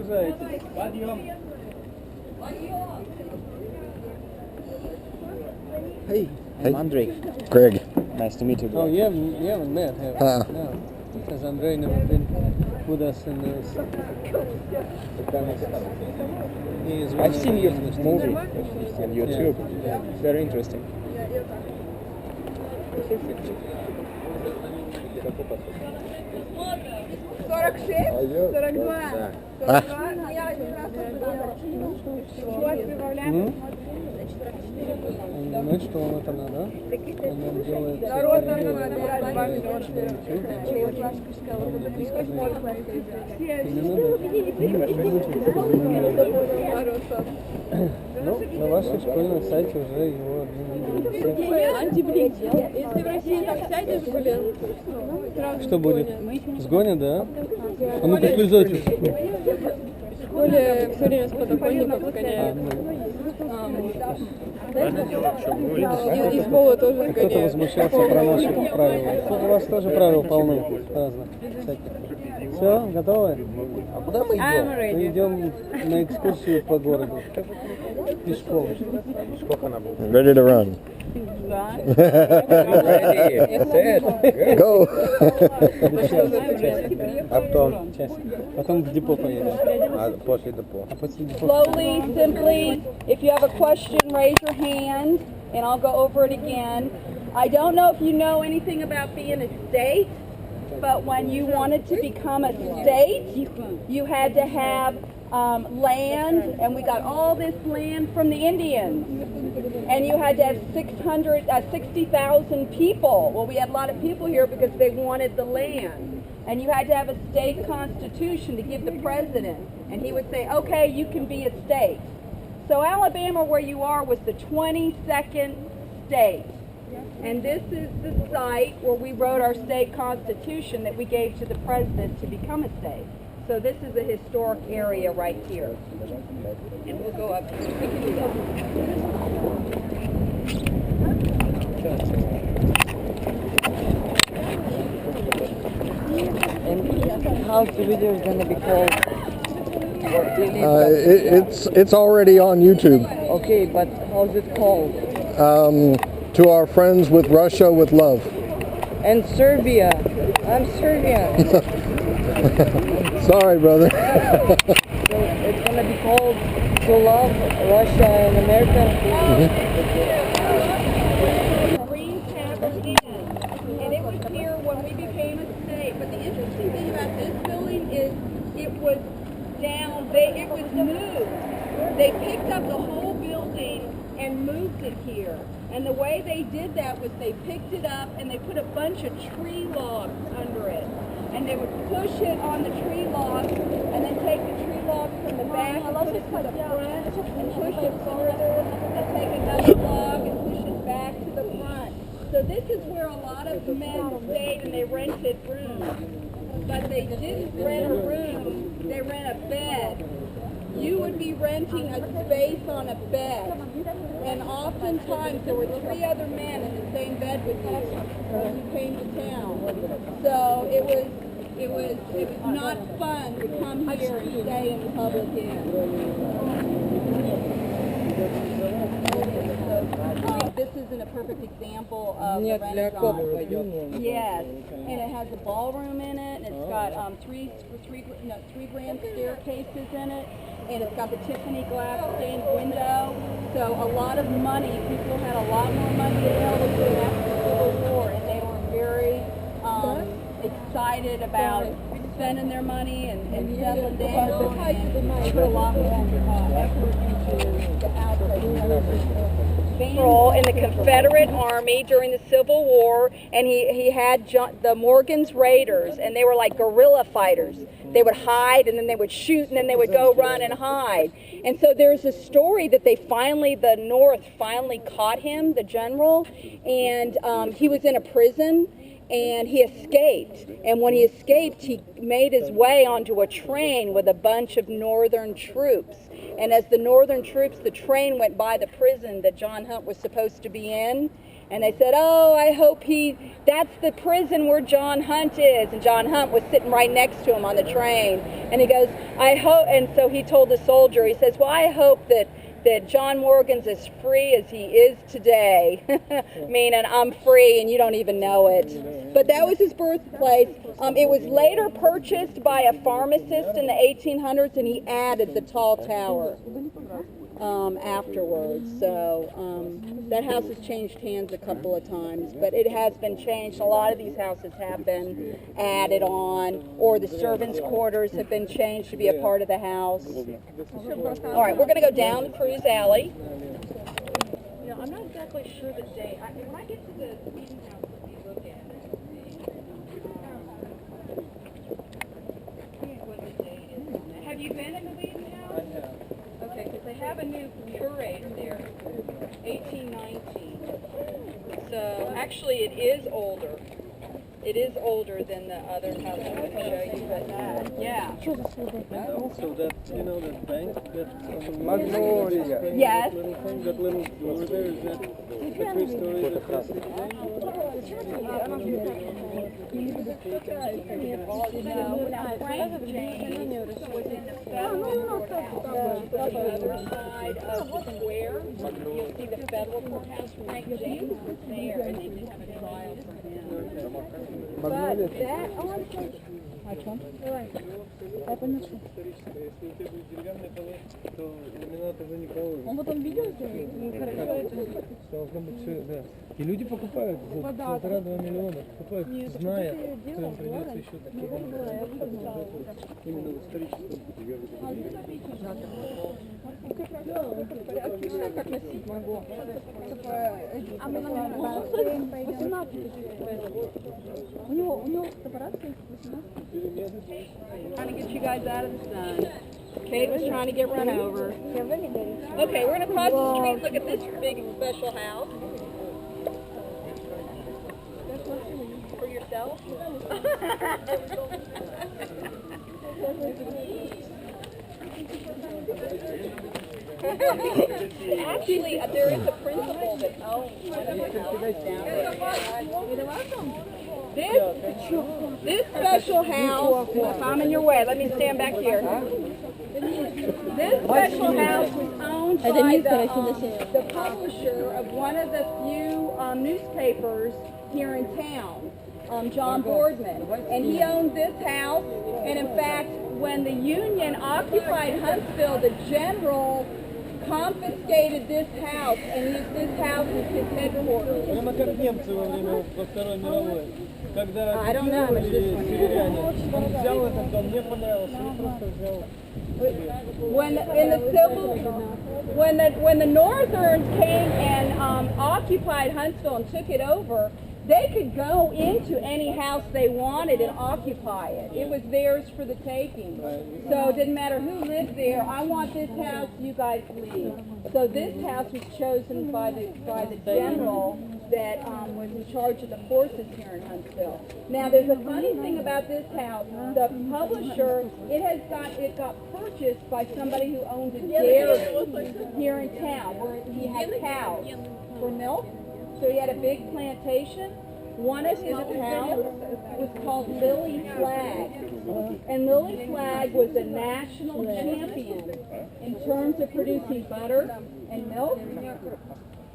Hey. I'm Andrei. Greg. Nice to meet you. Oh, you haven't met, have you? No. Because Andrei never been with us in this. I've seen your movie on YouTube. Yeah. Very interesting. Ну что вот она, да? Она делает... Ну, на вашем школьном сайте уже его Антиблин. Если в России так сядешь, блин. Что будет? Сгонят, да? А ну-ка слезочек. В школе все время с подоконников сгоняют. Из пола тоже сгоняют. Кто-то возмущался про наши правила. У вас тоже правил полны разных. Все, готовы? А куда мы идем? Мы идем на экскурсию по городу. Пешком. Сколько она будет? Ready to run. Go! А потом? Потом в депо поедем. А после депо? Slowly, simply, if you have a question, raise your hand, and I'll go over it again. I don't know if you know anything about being a state, but when you wanted to become a state, you had to have land, and we got all this land from the Indians. And you had to have 60,000 people. Well, we had a lot of people here because they wanted the land. And you had to have a state constitution to give the president. And he would say, okay, you can be a state. So Alabama, where you are, was the 22nd state. And this is the site where we wrote our state constitution that we gave to the president to become a state. So this is a historic area right here. And we'll go up. We can do that. And how's the video going to be called? It's already on YouTube. Okay, but how's it called? To our friends with Russia with love. And Serbia. I'm Serbian. Sorry, brother. So it's going to be called To Love Russia and America. Green Tavern Inn, and it was here when we became a state. But the interesting thing about this building is it was down, it was moved. They picked up the whole building and moved it here. And the way they did that was they picked it up and they put a bunch of tree logs under it. And they would push it on the tree logs and then take the tree logs from the back and put it to the front and push it further and take another log and push it back to the front. So this is where a lot of men stayed and they rented rooms. But they didn't rent a room, they rent a bed. You would be renting a space on a bed. And oftentimes there were 3 other men in the same bed with you when you came to town. So it was not fun to come here and stay in the public inn. This isn't a perfect example of the Renaissance. Yes, and it has a ballroom in it, and it's got three grand staircases in it, and it's got the Tiffany glass stained window. So a lot of money, people had a lot more money available to them after the Civil War, and they were very excited about spending their money and settling down, and put a lot more effort into the outside in the Confederate Army during the Civil War, and he had the Morgan's Raiders, and they were like guerrilla fighters. They would hide, and then they would shoot, and then they would go run and hide. And so there's a story that the North finally caught him, the general, and he was in a prison, and he escaped. And when he escaped, he made his way onto a train with a bunch of Northern troops. And as the Northern troops, the train went by the prison that John Hunt was supposed to be in, And they said, oh, I hope that's the prison where John Hunt is. And John Hunt was sitting right next to him on the train. And he goes, I hope, and so he told the soldier, he says, well, I hope that John Morgan's as free as he is today. Meaning I'm free and you don't even know it. But that was his birthplace. It was later purchased by a pharmacist in the 1800s, and he added the tall tower afterwards. So that house has changed hands a couple of times, but it has been changed. A lot of these houses have been added on, or the servants' quarters have been changed to be a part of the house. All right, we're going to go down the cruise alley. You know, I'm not exactly sure the date. When I get to the meeting house, we look at it. Have you been in the meeting house? I have. Okay, because they have a new curator there, 1819. So actually, it is older. It is older than the other house I'm going to show you, but yeah. And also that, you know, that bank, that Magnolia. Yes. little thing, that little door there, is that the first story of the classic thing? Now Frank James was in the federal courthouse. On the other side of the square, you'll see the federal courthouse. Frank James was there, and they did have a trial for him. But that, Он потом видел, хорошо это должно быть все, да. И люди покупают за 1,5-2 миллиона, покупают, зная, что им придется еще такие именно в историческом. Как носить могу. У него фотоаппарат 18. Trying to get you guys out of the sun. Kate was trying to get run over. Okay, we're going to cross the street. Look at this big special house. For yourself? Actually, there is a principal that owns one of the houses down there. This special house, if I'm in your way, let me stand back here. This special house was owned by the publisher of one of the few newspapers here in town, John Boardman. And he owned this house, and in fact, when the Union occupied Hunstville, the general confiscated this house and used this house as his headquarters. Прямо как немцы во время Второй мировой. Когда северяне, он взял этот дом, мне понравился, он просто взял. When the Northerns came and occupied Huntsville and took it over, they could go into any house they wanted and occupy it. It was theirs for the taking. So it didn't matter who lived there. I want this house, you guys leave. So this house was chosen by the general that was in charge of the forces here in Huntsville. Now there's a funny thing about this house. The publisher, it got purchased by somebody who owned a dairy here in town where he had cows for milk. So he had a big plantation. One of his cows was called Lily Flag. And Lily Flag was a national champion in terms of producing butter and milk.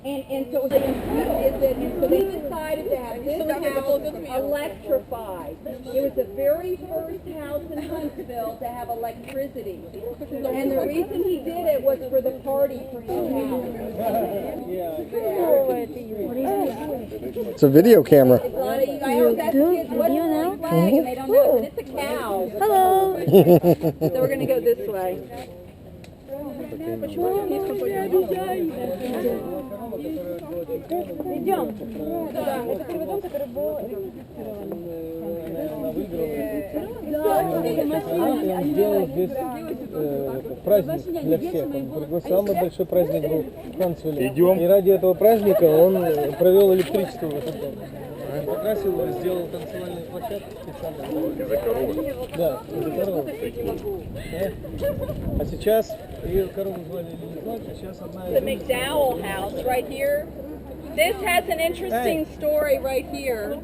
And so it was and so they decided to have this house electrified. It was the very first house in Huntsville to have electricity. And the reason he did it was for the party for his house. It's a video camera. A lot of you guys ask kids, what's Lily Flag? And they don't know, but it's a cow. Hello. So we're going to go this way. Идем. Это первый дом, который был Он сделал здесь праздник для всех. Он пригласил, самый большой праздник был в Hunstville. И ради этого праздника он провел электричество в этот дом. Он покрасил, сделал танцевальную площадку специально. Из-за коровы? Да, из-за коровы. А сейчас ее корову звали или не знаю, а сейчас одна из... The McDowell house right here. This has an interesting story right here.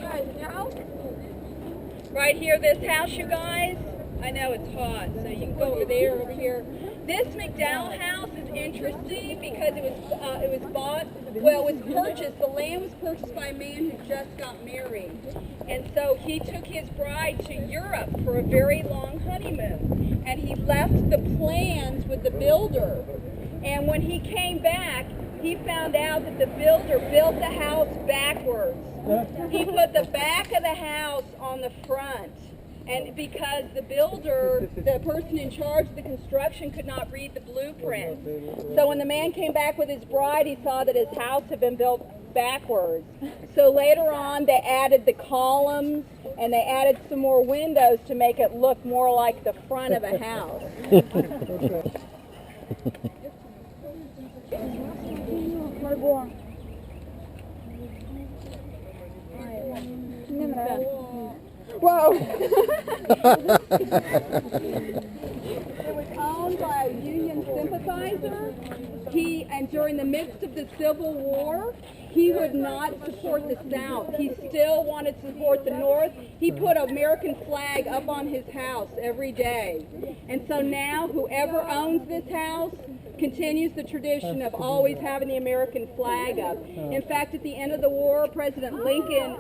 Right here, this house, you guys. I know it's hot, so you can go over there, over here. This McDowell house is interesting because it was bought, well, it was purchased, the land was purchased by a man who just got married. And so he took his bride to Europe for a very long honeymoon. And he left the plans with the builder. And when he came back, he found out that the builder built the house backwards. He put the back of the house on the front. And because the builder, the person in charge of the construction, could not read the blueprint. So when the man came back with his bride, he saw that his house had been built backwards. So later on, they added the columns and they added some more windows to make it look more like the front of a house. Whoa! It was owned by a Union sympathizer. And during the midst of the Civil War, he would not support the South. He still wanted to support the North. He put an American flag up on his house every day. And so now whoever owns this house continues the tradition of always having the American flag up. In fact, at the end of the war, President Lincoln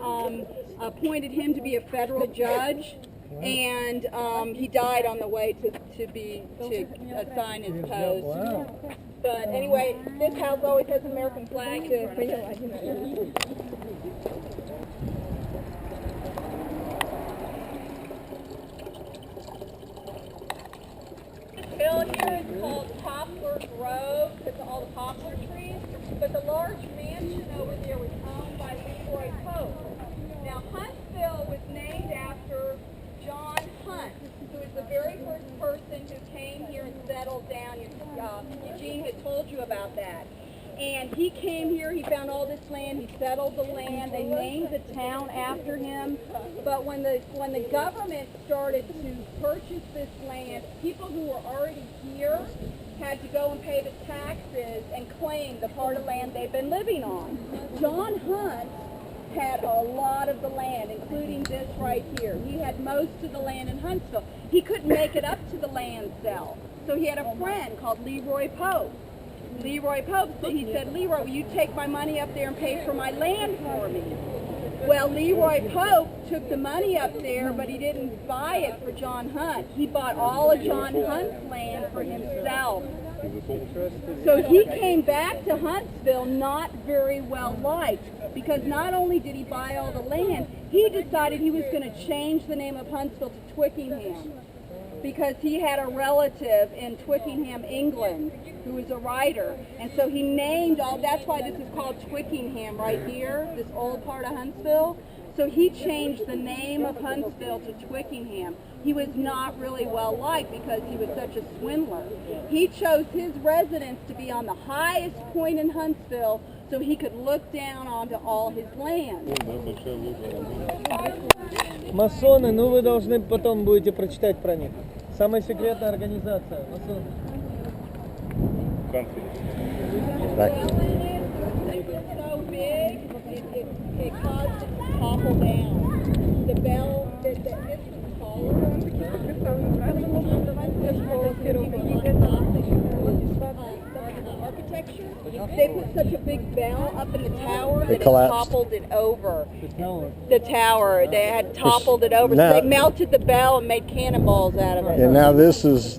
appointed him to be a federal judge, and he died on the way to assign his post. Wow. But anyway, this house always has an American flag. Hill here is called Poplar Grove because of all the poplar trees, but the large mansion over there was owned by Leroy Pope. Now Hunstville was named after John Hunt, who was the very first person who came here and settled down. Eugene had told you about that. And he came here, he found all this land, he settled the land, they named the town after him. But when the government started to purchase this land, people who were already here had to go and pay the taxes and claim the part of land they'd been living on. John Hunt had a lot of the land, including this right here. He had most of the land in Huntsville. He couldn't make it up to the land sale. So he had a friend called Leroy Pope. Leroy Pope, so he said, Leroy, will you take my money up there and pay for my land for me? Well, Leroy Pope took the money up there, but he didn't buy it for John Hunt. He bought all of John Hunt's land for himself. So he came back to Huntsville not very well liked, because not only did he buy all the land, he decided he was going to change the name of Huntsville to Twickenham, because he had a relative in Twickenham, England, who was a writer. And so he named all, that's why this is called Twickenham right here, this old part of Huntsville. So he changed the name of Huntsville to Twickenham. He was not really well liked because he was such a swindler. He chose his residence to be on the highest point in Huntsville so he could look down onto all his land. Масоны, ну вы должны потом будете прочитать про них. Самая секретная организация. Масоны. Right. It was so big, it caused it to topple down. The bell, this was taller. Architecture. They put such a big bell up in the tower that it toppled it over. The tower. They had toppled it over. So they melted the bell and made cannonballs out of it. And now this is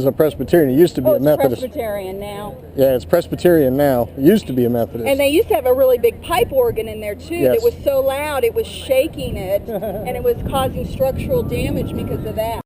a Presbyterian. It used to be a Methodist. Presbyterian now. Yeah, it's Presbyterian now. It used to be a Methodist. And they used to have a really big pipe organ in there too. Yes. That was so loud it was shaking it, and it was causing structural damage because of that.